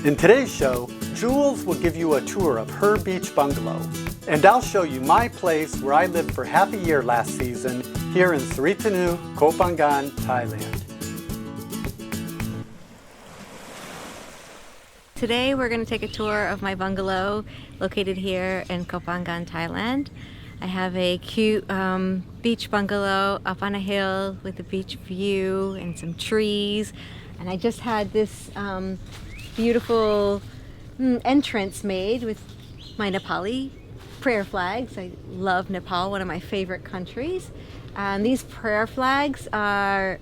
In today's show, Jules will give you a tour of her beach bungalow, and I'll show you my place where I lived for half a year last season here in SriThanu, Koh Phangan, Thailand. Today we're going to take a tour of my bungalow located here in Koh Phangan, Thailand. I have a cute beach bungalow up on a hill with a beach view and some trees, and I just had this beautiful entrance made with my Nepali prayer flags. I love Nepal, one of my favorite countries. These prayer flags are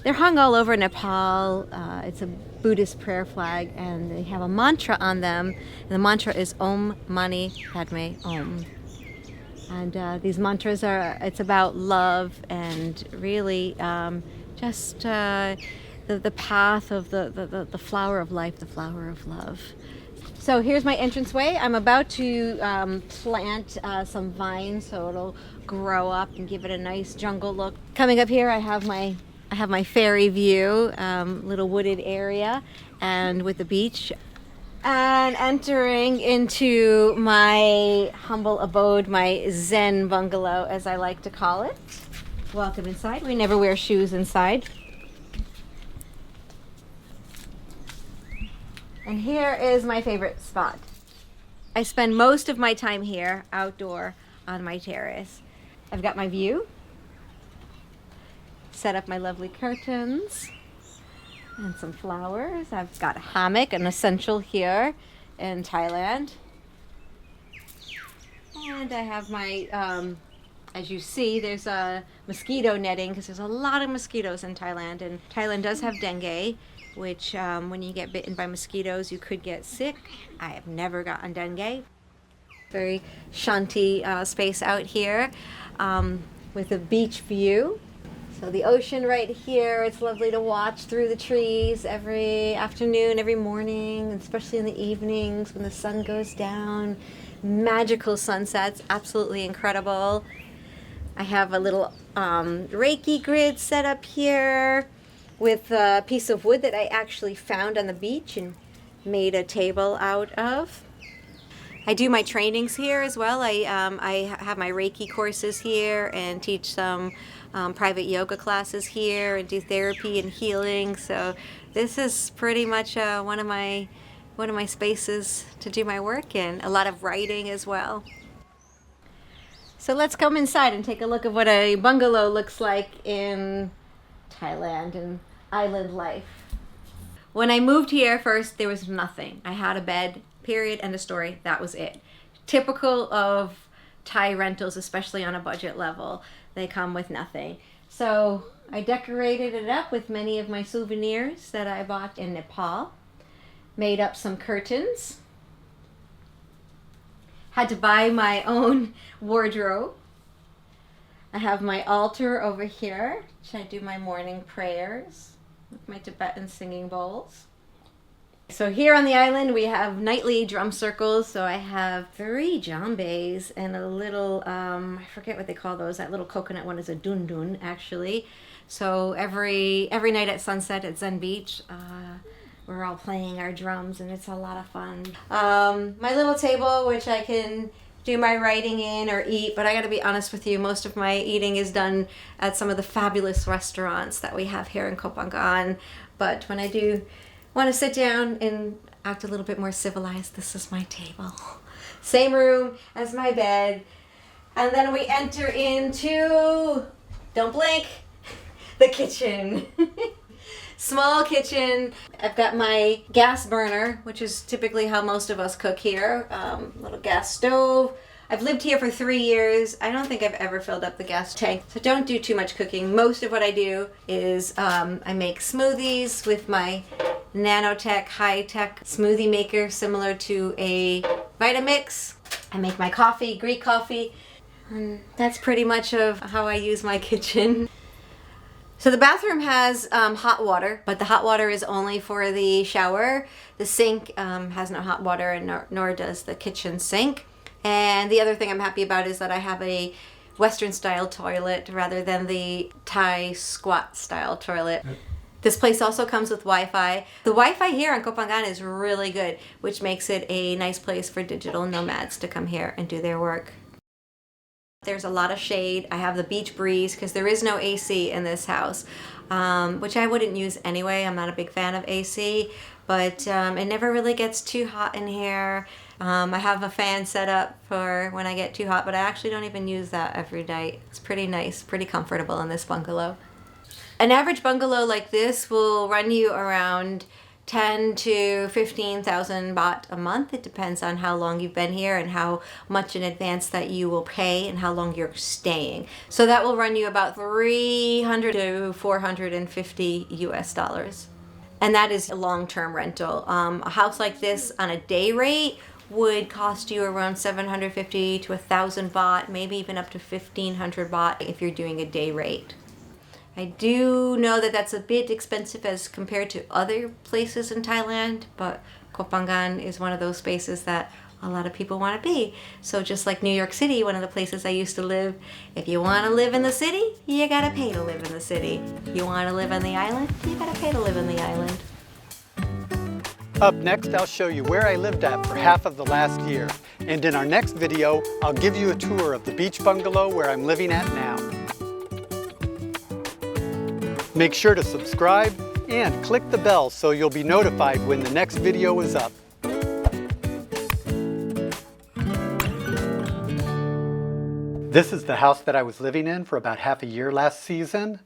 they're hung all over Nepal. It's a Buddhist prayer flag, and they have a mantra on them, and the mantra is Om Mani Padme Om. And these mantras it's about love and really just the path of the flower of life, the flower of love. So here's my entranceway. I'm about to plant some vines so it'll grow up and give it a nice jungle look. Coming up here, I have my ferry view, little wooded area, and with the beach. And entering into my humble abode, my Zen bungalow, as I like to call it. Welcome inside. We never wear shoes inside. And here is my favorite spot. I spend most of my time here, outdoor, on my terrace. I've got my view. Set up my lovely curtains and some flowers. I've got a hammock, an essential here in Thailand. And I have my, as you see, there's a mosquito netting because there's a lot of mosquitoes in Thailand. And Thailand does have dengue, which when you get bitten by mosquitoes, you could get sick. I have never gotten dengue. Very shanty space out here with a beach view. So the ocean right here, it's lovely to watch through the trees every afternoon, every morning, especially in the evenings when the sun goes down. Magical sunsets, absolutely incredible. I have a little Reiki grid set up here with a piece of wood that I actually found on the beach and made a table out of. I do my trainings here as well. I have my Reiki courses here and teach some private yoga classes here and do therapy and healing. So this is pretty much one of my spaces to do my work in. A lot of writing as well. So let's come inside and take a look at what a bungalow looks like in Thailand and island life. When I moved here first, there was nothing. I had a bed, period, end of story. That was it. Typical of Thai rentals, especially on a budget level. They come with nothing. So I decorated it up with many of my souvenirs that I bought in Nepal. Made up some curtains. Had to buy my own wardrobe. I have my altar over here, which I do my morning prayers with my Tibetan singing bowls. So here on the island we have nightly drum circles. So I have 3 jambes and a little, I forget what they call those. That little coconut one is a dundun actually. So every night at sunset at Zen Beach, we're all playing our drums and it's a lot of fun. My little table, which I can do my writing in or eat, but I gotta be honest with you, most of my eating is done at some of the fabulous restaurants that we have here in Koh Phangan. But when I do want to sit down and act a little bit more civilized, this is my table. Same room as my bed. And then we enter into, don't blink, the kitchen. Small kitchen. I've got my gas burner, which is typically how most of us cook here. Little gas stove. I've lived here for 3 years. I don't think I've ever filled up the gas tank, so don't do too much cooking. Most of what I do is I make smoothies with my nanotech, high-tech smoothie maker similar to a Vitamix. I make my coffee, Greek coffee. And that's pretty much of how I use my kitchen. So the bathroom has hot water, but the hot water is only for the shower. The sink has no hot water, and nor does the kitchen sink. And the other thing I'm happy about is that I have a Western style toilet rather than the Thai squat style toilet. This place also comes with Wi-Fi. The Wi-Fi here on Koh Phangan is really good, which makes it a nice place for digital nomads to come here and do their work. There's a lot of shade. I have the beach breeze because there is no AC in this house, which I wouldn't use anyway. I'm not a big fan of AC, but it never really gets too hot in here. I have a fan set up for when I get too hot, but I actually don't even use that every night. It's pretty nice, pretty comfortable in this bungalow. An average bungalow like this will run you around 10 to 15,000 baht a month. It depends on how long you've been here and how much in advance that you will pay and how long you're staying. So that will run you about 300 to 450 US dollars. And that is a long-term rental. A house like this on a day rate would cost you around 750 to 1,000 baht, maybe even up to 1,500 baht if you're doing a day rate. I do know that that's a bit expensive as compared to other places in Thailand, but Koh Phangan is one of those spaces that a lot of people want to be. So just like New York City, one of the places I used to live, if you want to live in the city, you gotta pay to live in the city. You want to live on the island, you gotta pay to live in the island. Up next, I'll show you where I lived at for half of the last year. And in our next video, I'll give you a tour of the beach bungalow where I'm living at now. Make sure to subscribe and click the bell so you'll be notified when the next video is up. This is the house that I was living in for about half a year last season.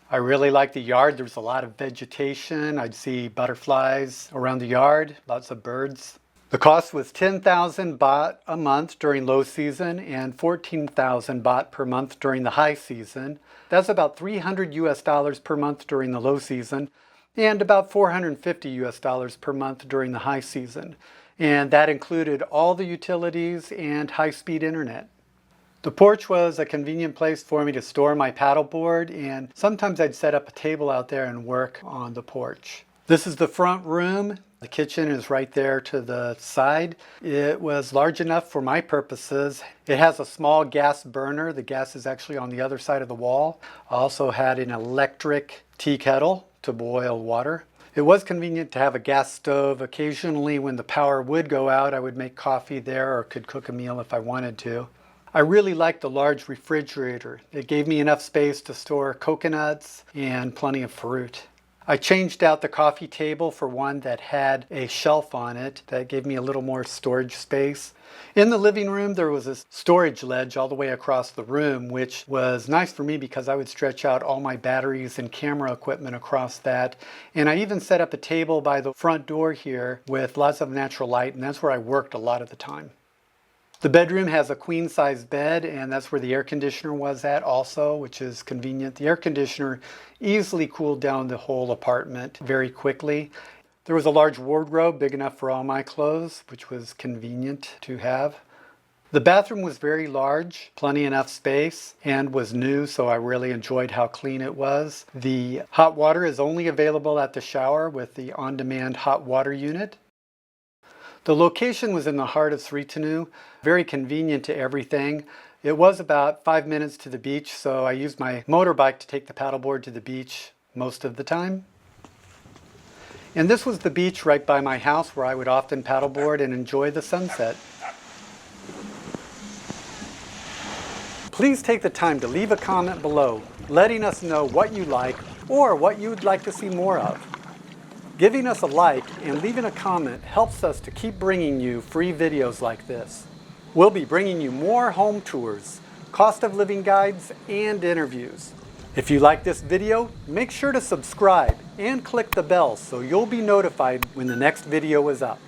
I really liked the yard. There was a lot of vegetation. I'd see butterflies around the yard, lots of birds. The cost was 10,000 baht a month during low season and 14,000 baht per month during the high season. That's about 300 US dollars per month during the low season and about 450 US dollars per month during the high season. And that included all the utilities and high-speed internet. The porch was a convenient place for me to store my paddleboard, and sometimes I'd set up a table out there and work on the porch. This is the front room. The kitchen is right there to the side. It was large enough for my purposes. It has a small gas burner. The gas is actually on the other side of the wall. I also had an electric tea kettle to boil water. It was convenient to have a gas stove. Occasionally when the power would go out, I would make coffee there or could cook a meal if I wanted to. I really liked the large refrigerator. It gave me enough space to store coconuts and plenty of fruit. I changed out the coffee table for one that had a shelf on it that gave me a little more storage space. In the living room, there was a storage ledge all the way across the room, which was nice for me because I would stretch out all my batteries and camera equipment across that. And I even set up a table by the front door here with lots of natural light, and that's where I worked a lot of the time. The bedroom has a queen-size bed, and that's where the air conditioner was at also, which is convenient. The air conditioner easily cooled down the whole apartment very quickly. There was a large wardrobe big enough for all my clothes, which was convenient to have. The bathroom was very large, plenty enough space, and was new, so I really enjoyed how clean it was. The hot water is only available at the shower with the on-demand hot water unit. The location was in the heart of SriThanu, very convenient to everything. It was about 5 minutes to the beach, so I used my motorbike to take the paddleboard to the beach most of the time. And this was the beach right by my house where I would often paddleboard and enjoy the sunset. Please take the time to leave a comment below, letting us know what you like or what you would like to see more of. Giving us a like and leaving a comment helps us to keep bringing you free videos like this. We'll be bringing you more home tours, cost of living guides, and interviews. If you like this video, make sure to subscribe and click the bell so you'll be notified when the next video is up.